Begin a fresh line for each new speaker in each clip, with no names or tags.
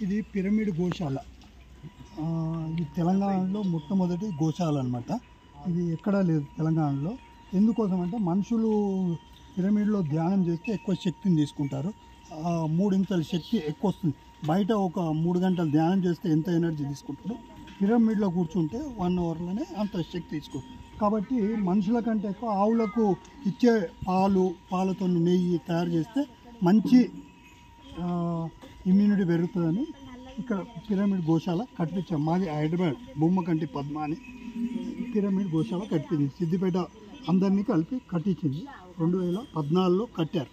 ఇది పిరమిడ్ గోశాల. ఇది తెలంగాణలో మొట్టమొదటి గోశాల అన్నమాట. ఇది ఎక్కడా లేదు తెలంగాణలో. ఎందుకోసం అంటే మనుషులు పిరమిడ్లో ధ్యానం చేస్తే ఎక్కువ శక్తిని తీసుకుంటారు. 3 ఇంతల శక్తి ఎక్కువ వస్తుంది. బయట ఒక 3 గంటలు ధ్యానం చేస్తే ఎంత ఎనర్జీ తీసుకుంటారో పిరమిడ్లో కూర్చుంటే 1 అవర్లోనే అంత శక్తి తీసుకుంటారు. కాబట్టి మనుషుల కంటే ఎక్కువ ఆవులకు ఇచ్చే పాలతో నెయ్యి తయారు చేస్తే మంచి ఇమ్యూనిటీ పెరుగుతుందని ఇక్కడ పిరమిడ్ గోశాల కట్టించాం. మాది హైదరాబాద్ బొమ్మకంటి పద్మ అని పిరమిడ్ గోశాల కట్టింది. సిద్దిపేట అందరినీ కలిపి కట్టించింది. 2014లో కట్టారు.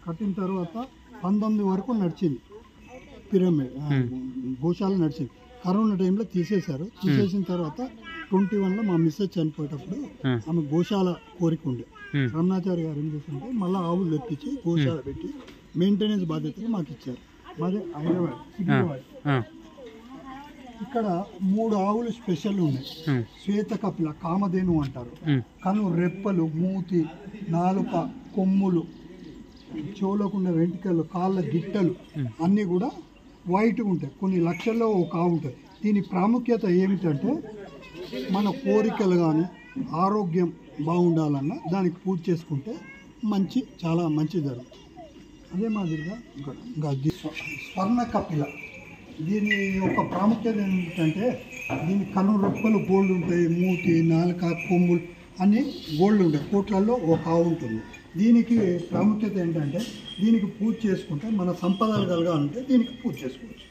కట్టిన తర్వాత 19 వరకు నడిచింది పిరమిడ్ గోశాల నడిచింది. కరోనా టైంలో తీసేశారు. తీసేసిన తర్వాత 21లో మా మిస్సెస్ చనిపోయేటప్పుడు ఆమె గోశాల కోరిక ఉండే రమణాచారి గారు ఏం చేస్తుంటే మళ్ళీ ఆవులు తెప్పించి గోశాల పెట్టి మెయింటెనెన్స్ బాధ్యతలు మాకు ఇచ్చారు. మాది హైదరాబాద్. ఇక్కడ 3 ఆవులు స్పెషల్ ఉన్నాయి. శ్వేత కపిల కామధేను అంటారు. కను రెప్పలు, మూతి, నాలుక, కొమ్ములు, చెవులకుండ వెంట్రుకలు, కాళ్ళ గిట్టలు అన్నీ కూడా వైట్గా ఉంటాయి. కొన్ని లక్షల్లో ఒక ఆవు ఉంటుంది. దీని ప్రాముఖ్యత ఏమిటంటే మన కోరికలు కానీ ఆరోగ్యం బాగుండాలన్నా దానికి పూజ చేసుకుంటే చాలా మంచి జరుగుతుంది. అదే మాదిరిగా ఇంకా స్వర్ణ కపిల, దీని యొక్క ప్రాముఖ్యత ఏంటంటే దీని కను రొప్పలు గోల్డ్ ఉంటాయి, మూతి, నాలుక, కొమ్ములు అన్నీ గోల్డ్ ఉంటాయి. కోట్లలో ఒక ఆవు ఉంటుంది. దీనికి ప్రాముఖ్యత ఏంటంటే దీనికి పూజ చేసుకుంటే మన సంపదలు కలగాలంటే దీనికి పూజ చేసుకోవచ్చు.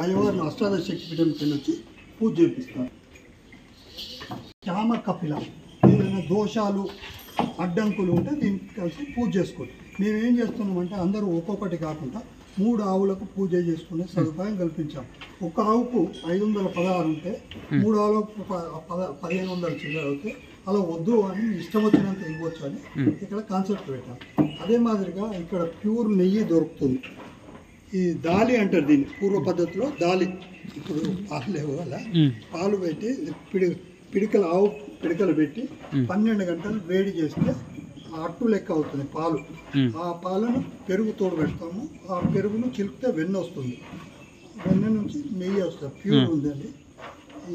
అయ్యవారిని అష్టాదశ శక్తిపీఠంకి వెళ్ళొచ్చి పూజ చేపిస్తారు. శ్యామ కపిల, ఏదైనా దోషాలు అడ్డంకులు ఉంటే దీనికి కలిసి పూజ చేసుకోవచ్చు. మేమేం చేస్తున్నామంటే అందరూ ఒక్కొక్కటి కాకుండా 3 ఆవులకు పూజ చేసుకునే సదుపాయం కల్పించాం. ఒక ఆవుకు 516 ఉంటే 3 ఆవులకు 1500 చిల్లర అవుతే అలా వద్దు అని ఇష్టం వచ్చినంత ఇవ్వచ్చు అని ఇక్కడ కాన్సెప్ట్ పెట్టాం. అదే మాదిరిగా ఇక్కడ ప్యూర్ నెయ్యి దొరుకుతుంది. ఈ దాలి అంటారు దీన్ని. పూర్వ పద్ధతిలో దాలి, ఇప్పుడు పాలు లేవు అలా పాలు పెట్టి ఆవు పిడికలు పెట్టి 12 గంటలు వేడి చేస్తే అట్టు లెక్క అవుతుంది పాలు. ఆ పాలను పెరుగు తోడు పెడతాము. ఆ పెరుగును చిలికితే వెన్న వస్తుంది. వెన్న నుంచి నెయ్యి వస్తుంది. ప్యూర్ ఉందండి.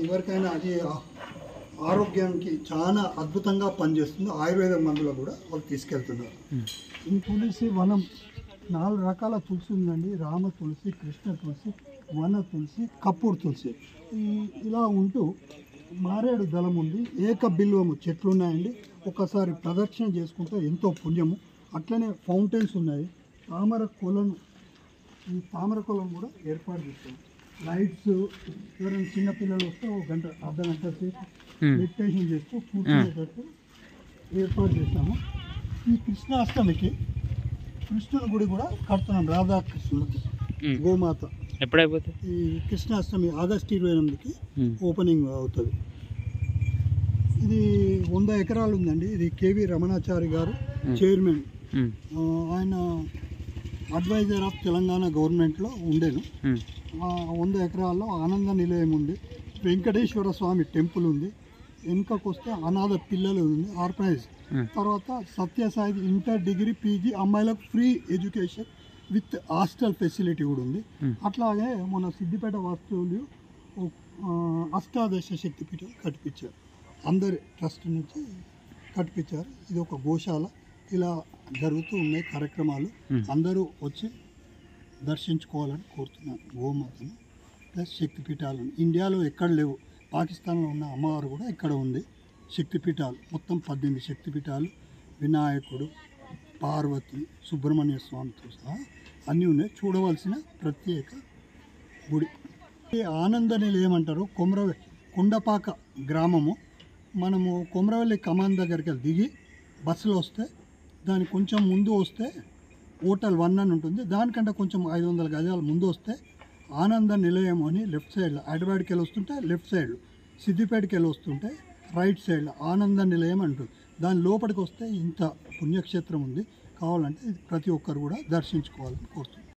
ఎవరికైనా అది ఆరోగ్యానికి చాలా అద్భుతంగా పనిచేస్తుంది. ఆయుర్వేద మందులో కూడా వాళ్ళు తీసుకెళ్తున్నారు. తులసి వనం 4 రకాల తులసి ఉందండి. రామ తులసి, కృష్ణ తులసి, వన తులసి, కపూర్ తులసి. ఇలా ఉంటూ మారేడు దళం ఉంది. ఏక బిల్వము చెట్లు ఉన్నాయండి. ఒకసారి ప్రదక్షిణ చేసుకుంటే ఎంతో పుణ్యము. అట్లనే ఫౌంటైన్స్ ఉన్నాయి. తామర కొలను, ఈ తామర కొలను కూడా ఏర్పాటు చేస్తాం. లైట్స్, ఎవరైనా చిన్నపిల్లలు వస్తే 1 గంట అర్ధ గంట సేపు మెడిటేషన్ చేస్తూ కూర్చునేటట్టు ఏర్పాటు చేస్తాము. ఈ కృష్ణాష్టమికి కృష్ణుని గుడి కూడా కడుతున్నాం. రాధాకృష్ణులకి గోమాత
ఎప్పుడైపోతుంది?
ఈ కృష్ణాష్టమి ఆగస్టు 28కి ఓపెనింగ్ అవుతుంది. ఇది 100 ఎకరాలు ఉందండి. ఇది కేవి రమణాచారి గారు చైర్మన్. ఆయన అడ్వైజర్ ఆఫ్ తెలంగాణ గవర్నమెంట్లో ఉండేను. 100 ఎకరాల్లో ఆనంద నిలయం ఉంది. వెంకటేశ్వర స్వామి టెంపుల్ ఉంది. వెనుకకు వస్తే అనాథ పిల్లలు ఉంది ఆర్ఫనైజ్. తర్వాత సత్యసాయి ఇంటర్ డిగ్రీ పీజీ అమ్మాయిలకు free education with hostel facility కూడా ఉంది. అట్లాగే మన సిద్దిపేట వాస్తువులు అష్టాదశ శక్తిపీఠం కట్టించారు. అందరి ట్రస్ట్ నుంచి కట్టించారు. ఇది ఒక గోశాల. ఇలా జరుగుతూ ఉన్నాయి కార్యక్రమాలు. అందరూ వచ్చి దర్శించుకోవాలని కోరుతున్నాను. గోమాతను ప్లస్ శక్తిపీఠాలను ఇండియాలో ఎక్కడ లేవు. పాకిస్తాన్లో ఉన్న అమ్మవారు కూడా ఇక్కడ ఉంది. శక్తిపీఠాలు మొత్తం 18 శక్తిపీఠాలు, వినాయకుడు, పార్వతి, సుబ్రహ్మణ్య స్వామితో సహా అన్నీ ఉన్నాయి. చూడవలసిన ప్రత్యేక గుడి. ఈ ఆనంద నిలయం అంటారు. కొండపాక గ్రామము. మనము కొమరవెల్లి కమాన్ దగ్గరికి దిగి బస్సులో వస్తే దానికి కొంచెం ముందు వస్తే హోటల్ 1 అని ఉంటుంది. దానికంటే కొంచెం 500 గజాలు ముందు వస్తే ఆనంద నిలయం అని లెఫ్ట్ సైడ్లో, హైదరాబాద్కి వెళ్ళి వస్తుంటే లెఫ్ట్ సైడ్లో, సిద్దిపేటకి వెళ్ళి వస్తుంటే రైట్ సైడ్లో ఆనంద నిలయం అంటుంది. దాని లోపలికి వస్తే ఇంత పుణ్యక్షేత్రం ఉంది. కావాలంటే ప్రతి ఒక్కరు కూడా దర్శించుకోవాలని కోరుతున్నాను.